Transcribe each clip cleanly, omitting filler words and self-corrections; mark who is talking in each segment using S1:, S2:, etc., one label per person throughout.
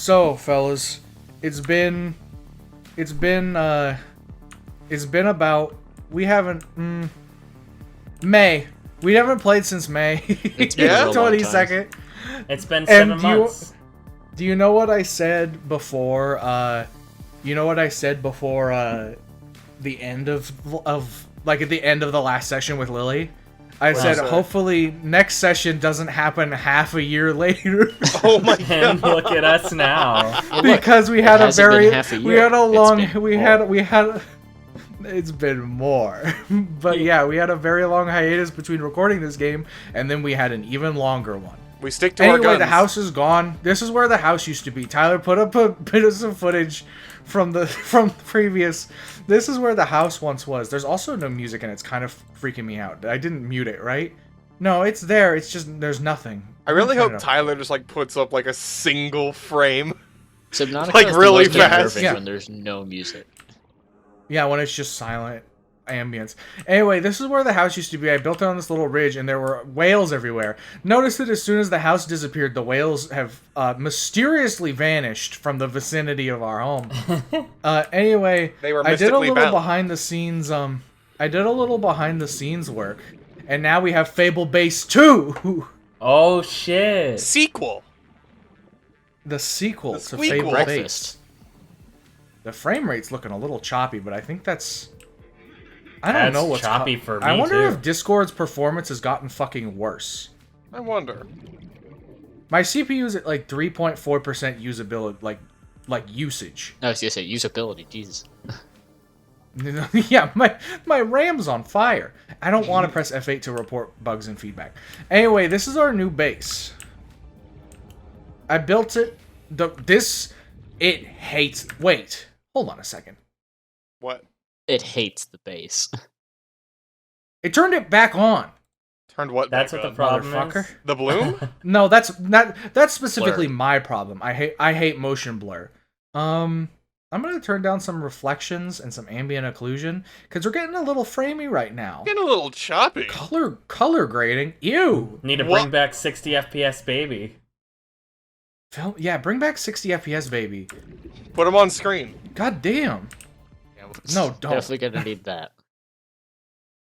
S1: So, fellas, it's been about, we haven't, May. We haven't played since May.
S2: It's been a real long
S1: 22nd.
S3: It's been 7 months.
S1: Do you know what I said before, the end of like at the end of the last session with Lily? I said, hopefully next session doesn't happen half a year later.
S2: Oh my god!
S3: And look at us now.
S1: Because we had it's been more. But yeah, we had a very long hiatus between recording this game, and then we had an even longer one.
S2: We stick to our guns.
S1: Anyway, the house is gone. This is where the house used to be. Tyler put up a bit of some footage from the previous. This is where the house once was. There's also no music, and it's kind of freaking me out. I didn't mute it, right? No, it's there. It's just there's nothing.
S2: I really hope Tyler just like puts up like a single frame,
S4: Subautica
S2: like
S4: is
S2: really
S4: the most
S2: fast.
S4: unnerving when there's no music.
S1: Yeah, when it's just silent ambience. Anyway, this is where the house used to be. I built it on this little ridge, and there were whales everywhere. Notice that as soon as the house disappeared, the whales have mysteriously vanished from the vicinity of our home. Anyway,
S2: They were
S1: I did a
S2: mystically
S1: little
S2: bound.
S1: behind the scenes. I did a little behind the scenes work, and now we have Fable Base 2,
S3: Oh shit!
S2: Sequel.
S1: the sequel
S2: The
S1: to
S2: sequel.
S1: Fable Base.
S4: Breakfast.
S1: The frame rate's looking a little choppy, but I think that's. I don't know what's
S3: choppy for me.
S1: I wonder
S3: too.
S1: if Discord's performance has gotten fucking worse.
S2: I wonder.
S1: My CPU's at like 3.4% usability, like usage.
S4: No, I was gonna say usability. Jesus.
S1: Yeah, my RAM's on fire. I don't want to press F8 to report bugs and feedback. Anyway, this is our new base. I built it. It hates. Wait, hold on a second.
S2: What?
S4: It hates the base.
S1: It turned it back on.
S2: Turned what?
S3: That's
S2: back
S3: what
S2: on?
S3: the problem
S1: Motherfucker.
S3: is.
S2: The bloom?
S1: No, that's specifically
S4: Blur.
S1: my problem. I hate motion blur. I'm gonna turn down some reflections and some ambient occlusion because we're getting a little framey right now.
S2: Getting a little choppy.
S1: Color grading. Ew.
S3: Need to
S2: What?
S3: bring back 60 FPS, baby.
S1: Yeah, bring back 60 FPS, baby.
S2: Put them on screen.
S1: God damn. No, don't.
S4: Definitely gonna need that.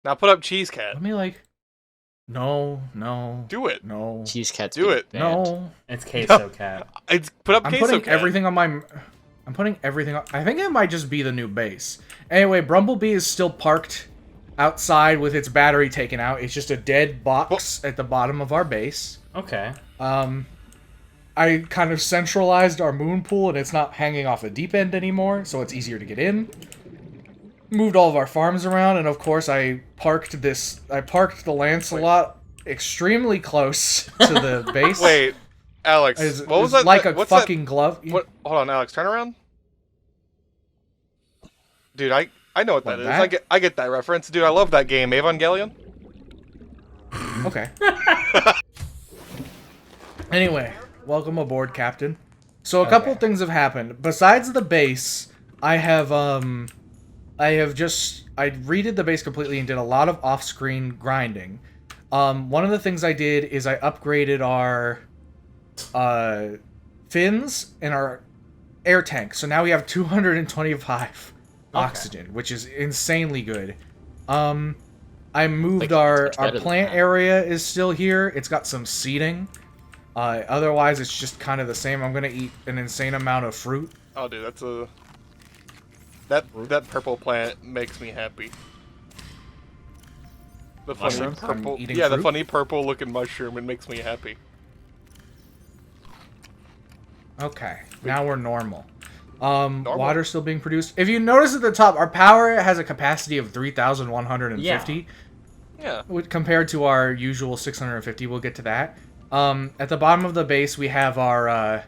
S2: Now put up Cheese Cat.
S1: Let me No.
S2: Do it.
S1: No.
S4: Cheese Cat's
S2: Do
S4: getting
S2: it.
S4: banned.
S1: No.
S3: It's Queso Cat.
S2: It's put up
S1: I'm
S2: Queso
S1: putting
S2: Cat.
S1: everything on my. I'm putting everything on. I think it might just be the new base. Anyway, Brumblebee is still parked outside with its battery taken out. It's just a dead box at the bottom of our base.
S3: Okay.
S1: I kind of centralized our moon pool, and it's not hanging off a deep end anymore, so it's easier to get in. Moved all of our farms around, and of course I parked the Lancelot extremely close to the base.
S2: Wait, Alex.
S1: It's,
S2: what was
S1: it's
S2: that?
S1: like a
S2: What's
S1: fucking glove.
S2: That? What? Hold on, Alex. Turn around. Dude, I know what that is.
S1: that?
S2: I get that reference. Dude, I love that game, Evangelion.
S1: Okay. Anyway, welcome aboard, Captain. So a couple things have happened. Besides the base, I redid the base completely and did a lot of off-screen grinding. One of the things I did is I upgraded our fins and our air tank. So now we have 225 oxygen, which is insanely good. I moved our plant area is still here. It's got some seating. Otherwise, it's just kind of the same. I'm gonna eat an insane amount of fruit.
S2: Oh, dude, that's a... That purple plant makes me happy. The funny
S4: Mushroom?
S2: purple...
S1: Eating
S2: Yeah, the
S1: fruit?
S2: funny purple-looking mushroom, it makes me happy.
S1: Okay, now we're normal. Water's still being produced. If you notice at the top, our power has a capacity of 3,150.
S2: Yeah.
S1: Compared to our usual 650. We'll get to that. At the bottom of the base, we have our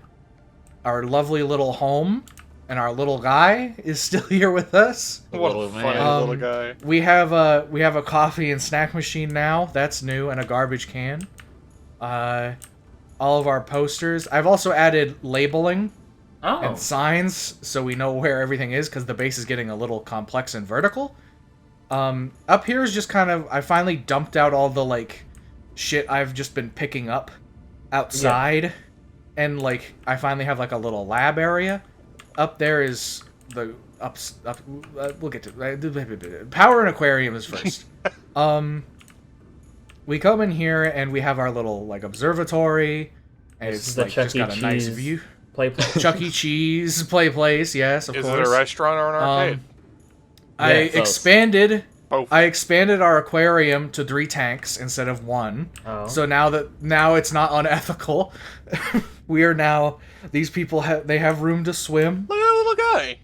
S1: lovely little home, and our little guy is still here with us.
S2: What a
S4: Little
S2: funny
S4: man.
S2: little guy.
S1: We have a coffee and snack machine now. That's new, and a garbage can. All of our posters. I've also added labeling and signs so we know where everything is because the base is getting a little complex and vertical. Up here is just kind of... I finally dumped out all the, shit I've just been picking up outside. and like I finally have like a little lab area. Up there is the we'll get to power and aquariums first. We come in here and we have our little like observatory, and
S3: This is
S1: it's
S3: the
S1: like
S3: Chuck
S1: just
S3: E.
S1: got a nice
S3: Cheese
S1: view.
S3: Play place.
S1: Chuck E. Cheese play place, yes, of
S2: Is
S1: course.
S2: it a restaurant or an arcade?
S1: I
S3: Yeah, both.
S1: expanded.
S2: Both.
S1: I expanded our aquarium to 3 tanks instead of 1.
S3: Oh.
S1: So now it's not unethical. We are now these people they have room to swim.
S2: Look at that little guy.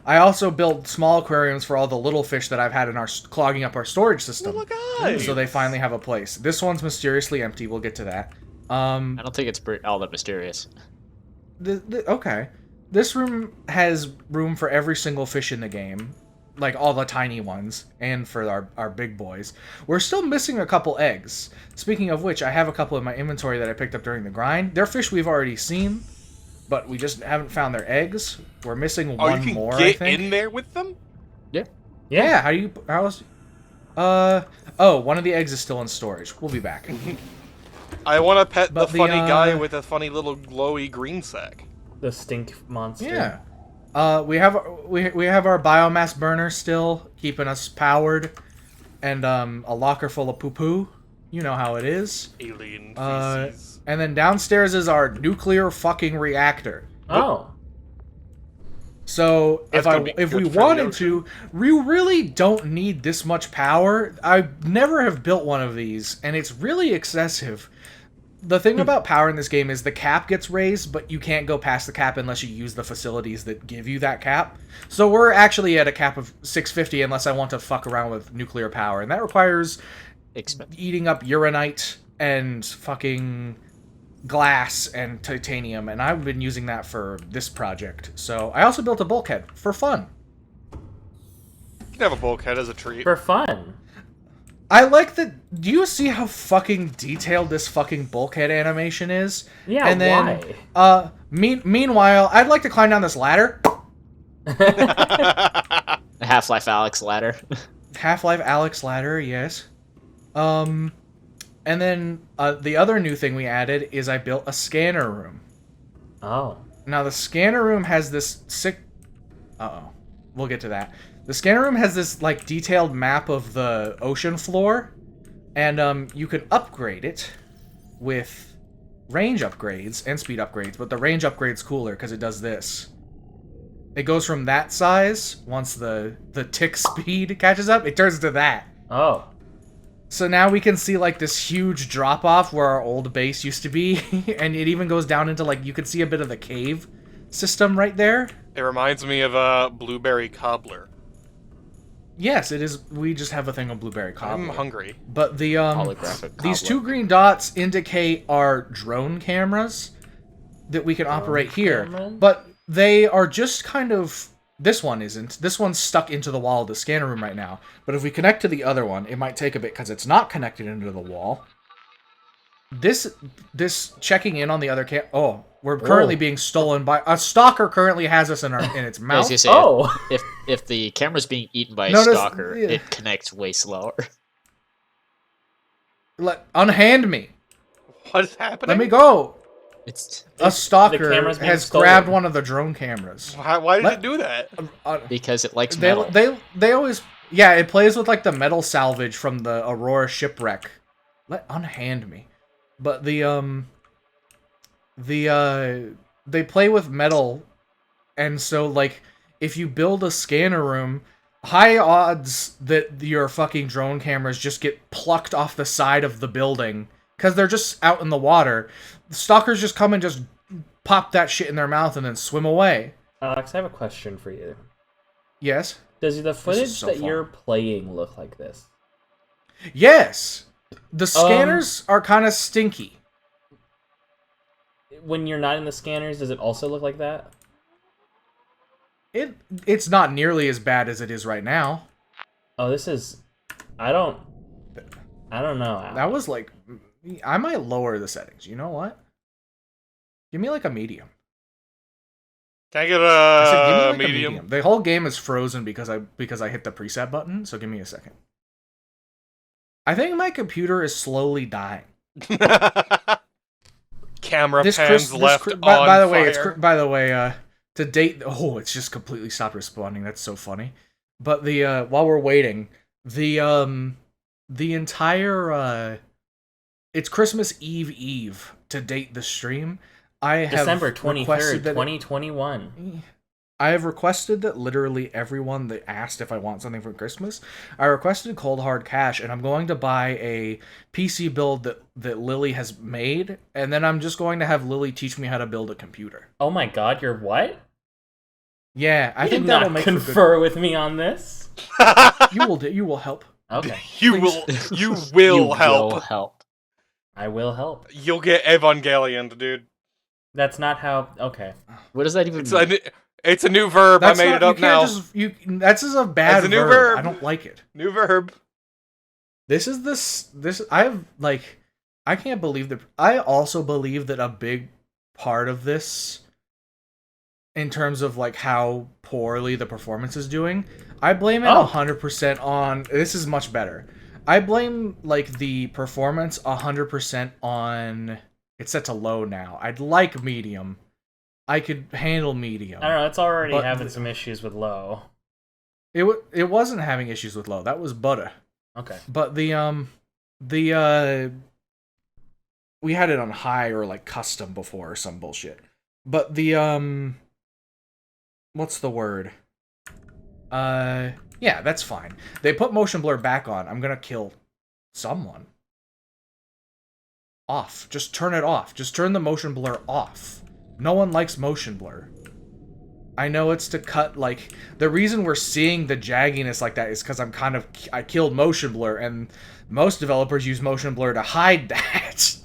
S1: I also built small aquariums for all the little fish that I've had in our clogging up our storage system.
S2: Little guy.
S1: So they finally have a place. This one's mysteriously empty. We'll get to that.
S4: I don't think it's all that mysterious.
S1: Okay. This room has room for every single fish in the game. Like all the tiny ones, and for our big boys. We're still missing a couple eggs. Speaking of which, I have a couple in my inventory that I picked up during the grind. They're fish we've already seen, but we just haven't found their eggs. We're missing
S2: Oh,
S1: one
S2: you can
S1: more, I
S2: get
S1: think.
S2: in there with them?
S1: Yeah, one of the eggs is still in storage. We'll be back.
S2: I want to pet
S1: But
S2: the funny guy
S1: uh,
S2: with a funny little glowy green sack.
S3: The stink monster.
S1: Yeah. We have our biomass burner still keeping us powered, and a locker full of poo-poo. You know how it is.
S2: Alien feces.
S1: And then downstairs is our nuclear fucking reactor.
S3: Oh.
S1: So
S2: That's gonna be
S1: if
S2: good
S1: we
S2: for the
S1: wanted to, we really don't need this much power. I never have built one of these, and it's really excessive. The thing about power in this game is the cap gets raised, but you can't go past the cap unless you use the facilities that give you that cap. So we're actually at a cap of 650 unless I want to fuck around with nuclear power, and that requires eating up uranite and fucking glass and titanium, and I've been using that for this project. So I also built a bulkhead for fun.
S2: You can have a bulkhead as a treat.
S3: For fun.
S1: I like the. Do you see how fucking detailed this fucking bulkhead animation is?
S3: Yeah,
S1: and then,
S3: why?
S1: Meanwhile, I'd like to climb down this ladder.
S4: The Half-Life Alyx ladder.
S1: Half-Life Alyx ladder, yes. And then the other new thing we added is I built a scanner room.
S3: Oh.
S1: Now the scanner room has this sick. Uh-oh. We'll get to that. The scanner room has this like detailed map of the ocean floor, and you can upgrade it with range upgrades and speed upgrades, but the range upgrade's cooler because it does this. It goes from that size, once the tick speed catches up, it turns to that.
S3: Oh.
S1: So now we can see like this huge drop off where our old base used to be, and it even goes down into like, you can see a bit of the cave system right there.
S2: It reminds me of a blueberry cobbler.
S1: Yes, it is. We just have a thing of blueberry cobbler.
S2: I'm hungry.
S1: But the
S4: Holographic
S1: these
S4: cobbler.
S1: 2 green dots indicate our drone cameras that we can operate here.
S3: cameras?
S1: But they are just kind of. This one isn't. This one's stuck into the wall of the scanner room right now. But if we connect to the other one, it might take a bit because it's not connected into the wall. This checking in on the other Oh, we're currently being stolen by a stalker. Currently has us in its
S4: I was
S1: mouth.
S4: gonna say,
S3: Oh.
S4: if the camera's being eaten by a
S1: Notice-
S4: stalker,
S1: yeah.
S4: it connects way slower.
S1: Unhand me.
S2: What is happening?
S1: Let me go.
S4: It's
S1: A stalker
S3: camera's being
S1: has
S3: stolen.
S1: grabbed one of the drone cameras.
S2: Why did it do that?
S4: because it likes metal.
S1: They always it plays with like the metal salvage from the Aurora shipwreck. Unhand me, but they play with metal, and so like if you build a scanner room, high odds that your fucking drone cameras just get plucked off the side of the building because they're just out in the water. The stalkers just come and just pop that shit in their mouth and then swim away.
S3: Alex, I have a question for you.
S1: Yes.
S3: Does the footage
S1: so
S3: that
S1: fun.
S3: you're playing look like this?
S1: Yes. The scanners are kind of stinky.
S3: When you're not in the scanners, does it also look like that?
S1: It's not nearly as bad as it is right now.
S3: Oh, this is... I don't know.
S1: That was like... I might lower the settings. You know what? Give me like a medium.
S2: Can I get
S1: I said, give me
S2: a
S1: like
S2: medium?
S1: The whole game is frozen because I hit the preset button, so give me a second. I think my computer is slowly dying.
S2: Can camera
S1: This
S2: pans
S1: Chris,
S2: left
S1: this,
S2: on
S1: by the way,
S2: fire.
S1: by the way, to date. Oh, it's just completely stopped responding. That's so funny. But the while we're waiting, the entire it's Christmas Eve to date the stream. I have
S3: December 23rd,
S1: that
S3: 2021.
S1: I have requested that literally everyone that asked if I want something for Christmas, I requested cold hard cash, and I'm going to buy a PC build that Lily has made, and then I'm just going to have Lily teach me how to build a computer.
S3: Oh my god, you're what?
S1: Yeah, I
S3: You
S1: think
S3: did
S1: that'll
S3: not
S1: make
S3: confer with me on this.
S1: You will help.
S3: Okay.
S2: You will help.
S4: help.
S3: I will help.
S2: You'll get Evangelion, dude.
S3: That's not how... Okay.
S4: What does that even
S2: It's
S4: mean?
S2: it's a new verb. I made it up now.
S1: That's just a bad
S2: That's a new
S1: verb.
S2: verb.
S1: I don't like it.
S2: New verb.
S1: This I have like I can't believe that. I also believe that a big part of this, in terms of like how poorly the performance is doing, I blame it 100% on. This is much better. I blame like the performance 100% on. It's set to low now. I'd like medium. I could handle medium.
S3: I don't know, it's already
S1: But
S3: having some issues with low.
S1: It wasn't having issues with low. That was butter.
S3: Okay.
S1: But we had it on high or like custom before or some bullshit. But the what's the word? Yeah, that's fine. They put motion blur back on. I'm gonna kill someone. Off. Just turn it off. Just turn the motion blur off. No one likes motion blur. I know it's to cut, like, the reason we're seeing the jagginess like that is because I killed motion blur, and most developers use motion blur to hide that.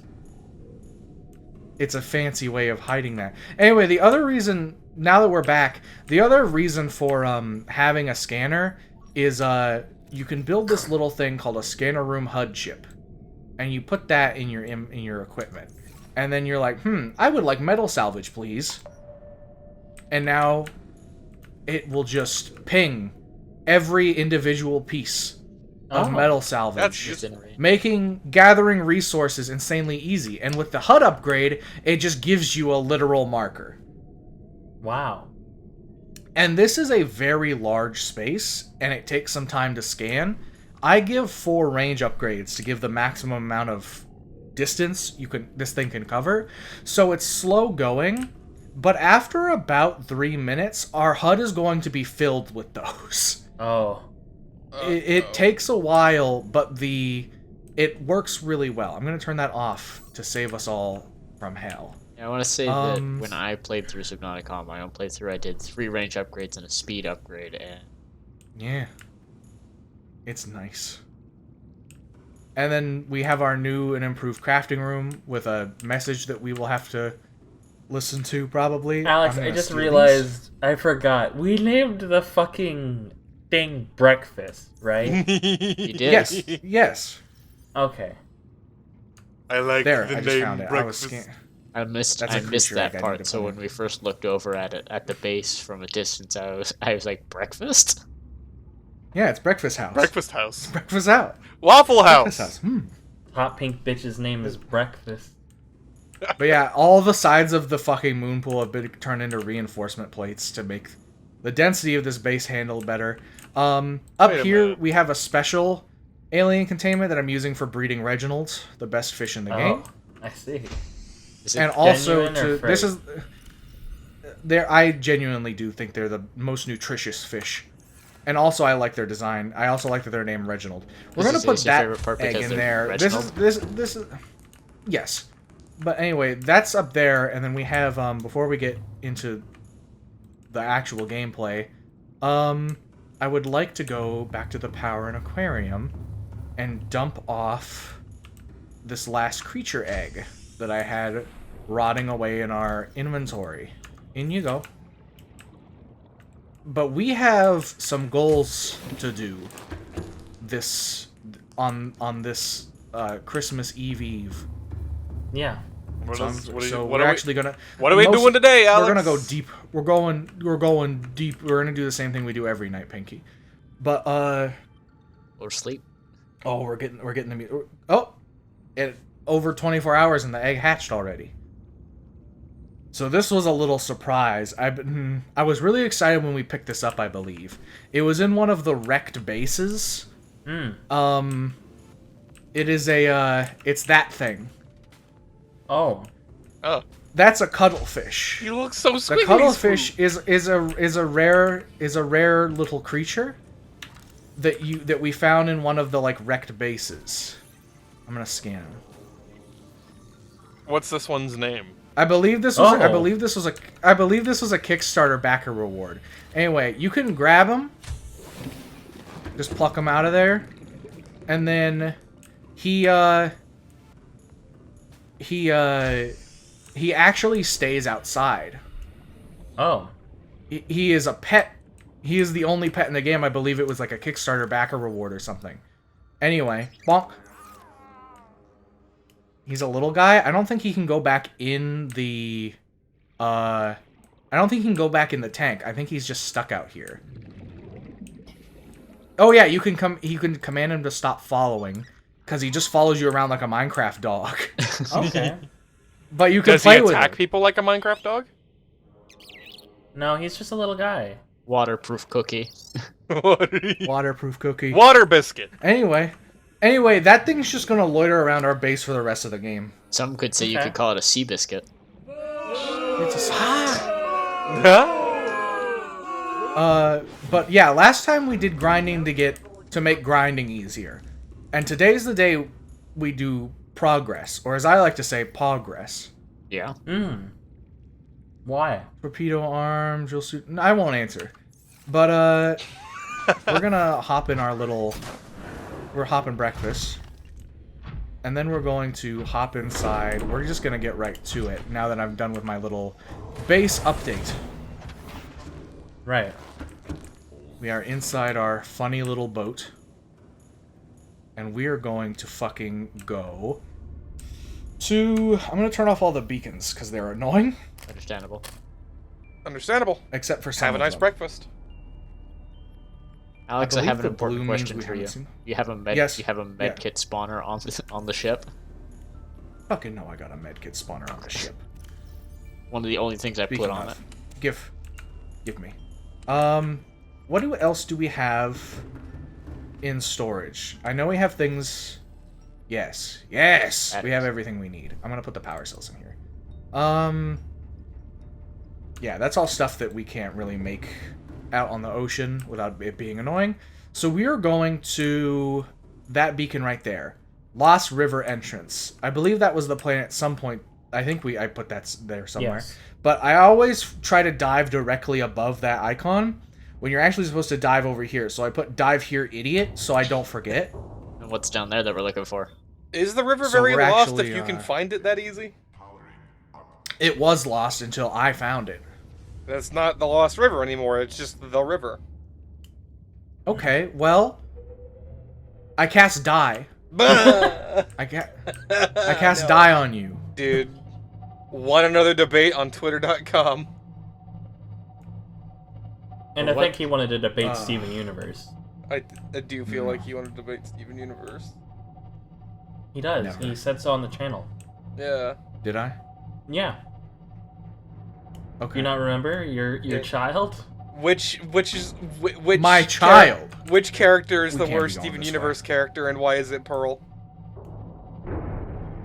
S1: It's a fancy way of hiding that. Anyway, the other reason, now that we're back, the other reason for having a scanner is you can build this little thing called a scanner room HUD chip, and you put that in your equipment, and then you're like, I would like metal salvage, please. And now it will just ping every individual piece of metal salvage, gathering resources insanely easy. And with the HUD upgrade, it just gives you a literal marker.
S3: Wow.
S1: And this is a very large space, and it takes some time to scan. I give 4 range upgrades to give the maximum amount of distance this thing can cover. So it's slow going. But after about 3 minutes, our HUD is going to be filled with those.
S3: Oh.
S1: It takes a while, but it works really well. I'm going to turn that off to save us all from hell.
S4: Yeah, I want to say that when I played through Subautica on my own playthrough, I did 3 range upgrades and a speed upgrade, and...
S1: Yeah. It's nice. And then we have our new and improved crafting room with a message that we will have to listen to, probably.
S3: Alex, I just realized I forgot. We named the fucking thing breakfast, right?
S4: You did.
S1: Yes.
S3: Okay.
S2: I like
S1: there,
S2: the
S1: I just
S2: name
S1: found it.
S2: breakfast.
S4: I missed that part. So when we first looked over at it at the base from a distance, I was like, breakfast?
S1: Yeah, it's breakfast house.
S2: Breakfast house.
S1: Breakfast out.
S2: Waffle house.
S1: Breakfast house.
S3: Hot pink bitch's name is breakfast.
S1: But yeah, all the sides of the fucking moon pool have been turned into reinforcement plates to make the density of this base handle better. Up here, we have a special alien containment that I'm using for breeding Reginalds, the best fish in the game.
S3: I see.
S1: And also, I genuinely do think they're the most nutritious fish. And also, I like their design. I also like that they're named Reginald. We're gonna put that egg in there. This is yes. But anyway, that's up there, and then we have before we get into the actual gameplay, I would like to go back to the Power and Aquarium and dump off this last creature egg that I had rotting away in our inventory. In you go. But we have some goals to do this on this Christmas Eve.
S3: Yeah.
S2: What are we
S1: doing
S2: today, Alex?
S1: We're gonna go deep. We're going deep. We're gonna do the same thing we do every night, Pinky. But
S4: or sleep.
S1: Oh, we're getting the meat. Oh, it over 24 hours and the egg hatched already. So this was a little surprise. I was really excited when we picked this up, I believe. It was in one of the wrecked bases. It is it's that thing.
S3: Oh.
S2: Oh.
S1: That's a cuttlefish.
S2: He looks so sweet.
S1: The cuttlefish is a rare little creature that we found in one of the like wrecked bases. I'm gonna scan him.
S2: What's this one's name?
S1: I believe this was I believe this was a Kickstarter backer reward. Anyway, you can grab him, just pluck him out of there, and then he actually stays outside.
S3: Oh.
S1: He is a pet. He is the only pet in the game. I believe it was like a Kickstarter backer reward or something. Anyway, bonk. He's a little guy. I don't think he can go back in the... I don't think he can go back in the tank. I think he's just stuck out here. Oh yeah, you can command him to stop following, because he just follows you around like a Minecraft dog.
S3: Okay.
S1: But you can play with him.
S2: Does he attack people like a Minecraft dog?
S3: No, he's just a little guy.
S4: Waterproof cookie.
S1: Waterproof cookie.
S2: Water biscuit.
S1: Anyway, that thing's just gonna loiter around our base for the rest of the game.
S4: Some could say you could call it a sea biscuit.
S1: It's but yeah, last time we did grinding to make grinding easier. And today's the day we do progress, or as I like to say, progress.
S4: Yeah.
S3: Why?
S1: Torpedo arm, drill suit. I won't answer. But we're gonna hop in our little... We're hopping breakfast. And then we're going to hop inside. We're just gonna get right to it now that I'm done with my little base update.
S3: Right.
S1: We are inside our funny little boat. And we are going to fucking go to... I'm gonna turn off all the beacons, because they're annoying.
S4: Understandable.
S2: Understandable.
S1: Except for some
S2: Have a
S1: of
S2: nice
S1: them.
S2: breakfast.
S4: Alex, I have an important question for you.
S1: seen...
S4: You have a med kit spawner on the ship?
S1: Fucking no, I got a medkit spawner on the ship.
S4: One of the only things I put on it.
S1: Give me. What else do we have in storage? I know we have things... Yes. We have everything we need. I'm gonna put the power cells in here. Yeah, that's all stuff that we can't really make out on the ocean without it being annoying. So we are going to that beacon right there. Lost River entrance. I believe that was the plan at some point. I think I put that there somewhere.
S3: Yes.
S1: But I always try to dive directly above that icon when you're actually supposed to dive over here. So I put dive here, idiot, so I don't forget.
S4: And what's down there that we're looking for?
S2: Is the river
S1: So
S2: very
S1: we're
S2: lost
S1: actually,
S2: if you can find it that easy?
S1: It was lost until I found it.
S2: That's not the Lost River anymore, it's just the river.
S1: Okay, well, I cast die. I cast die on you.
S2: Dude, want another debate on Twitter.com?
S3: And I think he wanted to debate Steven Universe.
S2: I do feel like you want to debate Steven Universe.
S3: He does.
S1: Never.
S3: He said so on the channel.
S2: Yeah.
S1: Did I?
S3: Yeah.
S1: Okay.
S3: Do you not remember your child?
S2: Which
S1: My child.
S2: Which character is
S1: We
S2: the
S1: can't be
S2: worst
S1: going
S2: Steven
S1: this
S2: Universe character, and why is it Pearl?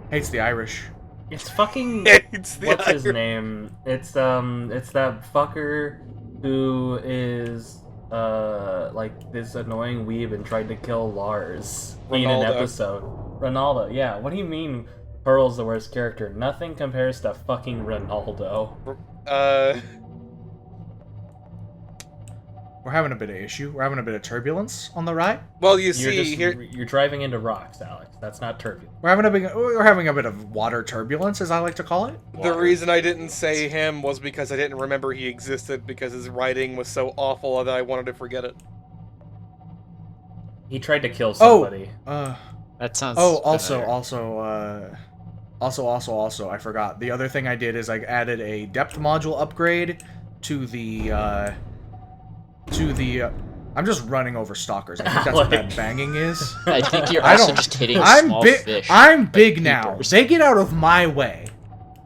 S1: Hates the Irish.
S3: It's fucking.
S2: It's the
S3: What's his
S2: Irish.
S3: name? It's that fucker who is like this annoying weeb and tried to kill Lars in an
S2: Ronaldo.
S3: episode. Ronaldo, yeah. What do you mean Pearl's the worst character? Nothing compares to fucking Ronaldo.
S1: We're having a bit of issue. We're having a bit of turbulence on the ride.
S2: Well, you see,
S3: You're driving into rocks, Alex. That's not turbulent.
S1: We're having a bit of water turbulence, as I like to call it.
S2: the reason I didn't say him was because I didn't remember he existed, because his writing was so awful that I wanted to forget it.
S3: He tried to kill somebody.
S4: That sounds.
S1: Also,
S4: familiar.
S1: I forgot. The other thing I did is I added a depth module upgrade to the I'm just running over stalkers. I think that's what that banging is.
S4: I think you're
S1: I
S4: also
S1: don't-
S4: just hitting
S1: I'm
S4: small
S1: big.
S4: fish.
S1: I'm big
S4: like
S1: now.
S4: peepers.
S1: They get out of my way.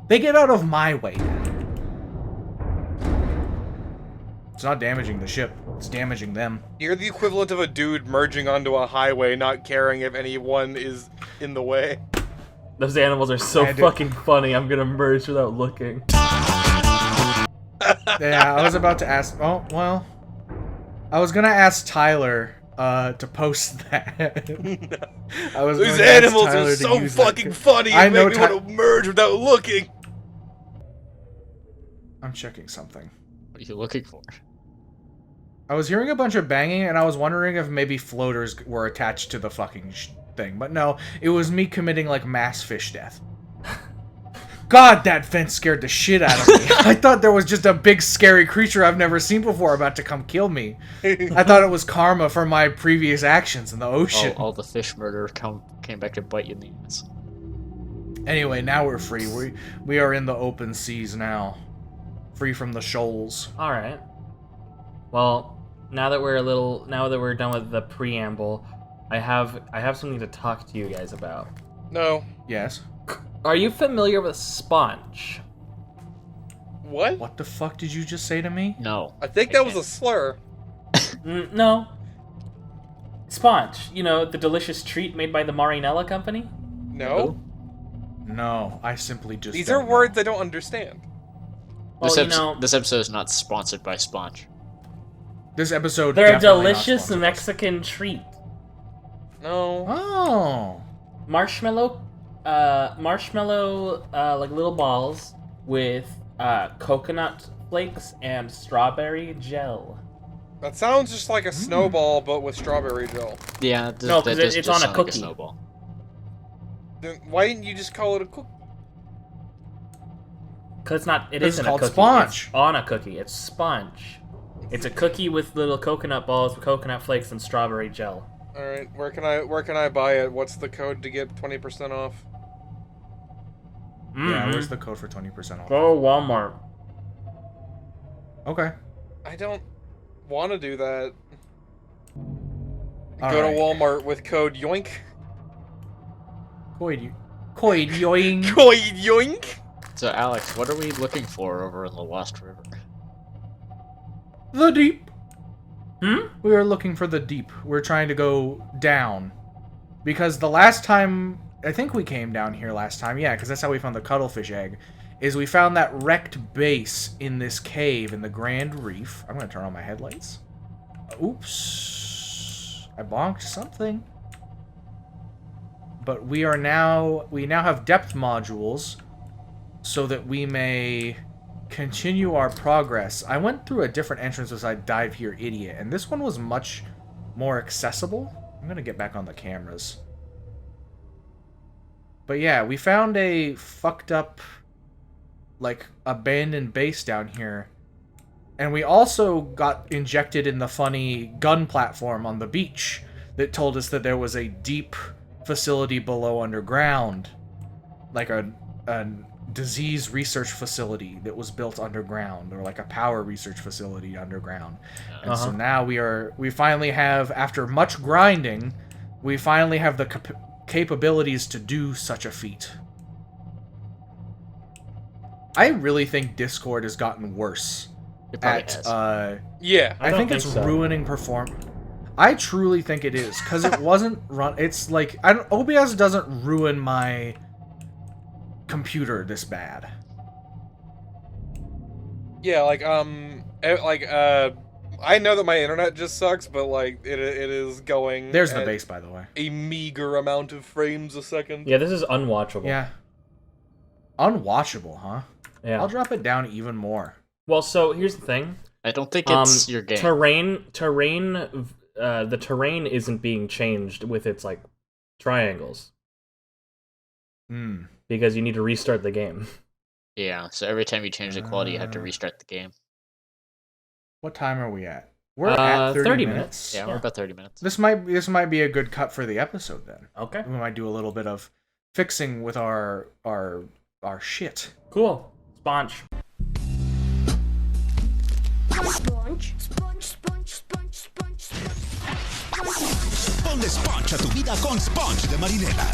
S1: They get out of my way now. It's not damaging the ship. It's damaging them.
S2: You're the equivalent of a dude merging onto a highway, not caring if anyone is in the way.
S3: Those animals are so fucking funny. I'm gonna merge without looking.
S1: Yeah, I was about to ask. Oh well, I was gonna ask Tyler to post that.
S2: These animals are so fucking funny. It made me want to merge without looking.
S1: I'm checking something.
S4: What are you looking for?
S1: I was hearing a bunch of banging, and I was wondering if maybe floaters were attached to the fucking thing. But no, it was me committing, like, mass fish death. God, that vent scared the shit out of me. I thought there was just a big, scary creature I've never seen before about to come kill me. I thought it was karma for my previous actions in the ocean.
S4: All the fish murder came back to bite you in the ass.
S1: Anyway, now we're free. We are in the open seas now. Free from the shoals.
S3: Alright. Well, now that we're done with the preamble, I have something to talk to you guys about.
S2: No.
S1: Yes.
S3: Are you familiar with Sponch?
S2: What?
S1: What the fuck did you just say to me?
S4: No.
S2: I think that was a slur.
S3: No. Sponch, you know, the delicious treat made by the Marinella company?
S2: No.
S1: No, I simply just
S2: These are words I don't understand.
S3: Well,
S4: This episode is not sponsored by Sponch.
S1: This episode.
S3: They're a delicious Mexican treat.
S2: No.
S1: Oh.
S3: Marshmallow, like little balls with coconut flakes and strawberry gel.
S2: That sounds just like a snowball, but with strawberry gel.
S4: Yeah,
S3: no, because it's on a cookie.
S4: Like a snowball.
S2: Then why didn't you just call it a cookie?
S3: Because it's not. It
S1: It's
S3: isn't
S1: called
S3: a cookie.
S1: Sponch.
S3: It's on a cookie. It's Sponch. It's a cookie with little coconut balls with coconut flakes and strawberry gel.
S2: All right, where can I buy it? What's the code to get 20% off?
S1: Yeah, where's the code for 20% off?
S3: Go to Walmart.
S1: Okay.
S2: I don't want to do that.
S1: All
S2: Go
S1: right.
S2: to Walmart with code YOINK.
S1: Coid yoing.
S2: Code YOINK.
S4: So, Alex, what are we looking for over in the Lost River?
S1: The deep. We are looking for the deep. We're trying to go down. Because the last time... I think we came down here last time. Yeah, because that's how we found the Cuttlefish egg. Is we found that wrecked base in this cave in the Grand Reef. I'm going to turn on my headlights. Oops. I bonked something. But we now have depth modules so that we may continue our progress. I went through a different entrance as I dive here, idiot, and this one was much more accessible. I'm gonna get back on the cameras. But yeah, we found a fucked up, like, abandoned base down here. And we also got injected in the funny gun platform on the beach that told us that there was a deep facility below underground. Like a disease research facility that was built underground, or like a power research facility underground. And so now we finally have, after much grinding, we finally have the capabilities to do such a feat. I really think Discord has gotten worse at
S2: yeah,
S1: I think it's ruining performance. I truly think it is, because it wasn't run. It's like OBS doesn't ruin my computer this bad.
S2: Yeah, I know that my internet just sucks, but like it is going.
S1: There's the base, by the way.
S2: A meager amount of frames a second.
S3: Yeah, this is unwatchable.
S1: Yeah. Unwatchable, huh?
S3: Yeah.
S1: I'll drop it down even more.
S3: Well, so here's the thing.
S4: I don't think it's your game.
S3: The terrain isn't being changed with its like triangles. Because you need to restart the game.
S4: Yeah, so every time you change the quality, you have to restart the game.
S1: What time are we at? We're at 30 minutes.
S4: Yeah, we're about 30 minutes.
S1: This might be a good cut for the episode then.
S3: Okay.
S1: We might do a little bit of fixing with our shit.
S3: Cool. Sponch.
S5: Sponch, sponge, sponge, sponge, sponge, sponge.
S6: Ponle Sponch a tu vida con Sponch de Marinela.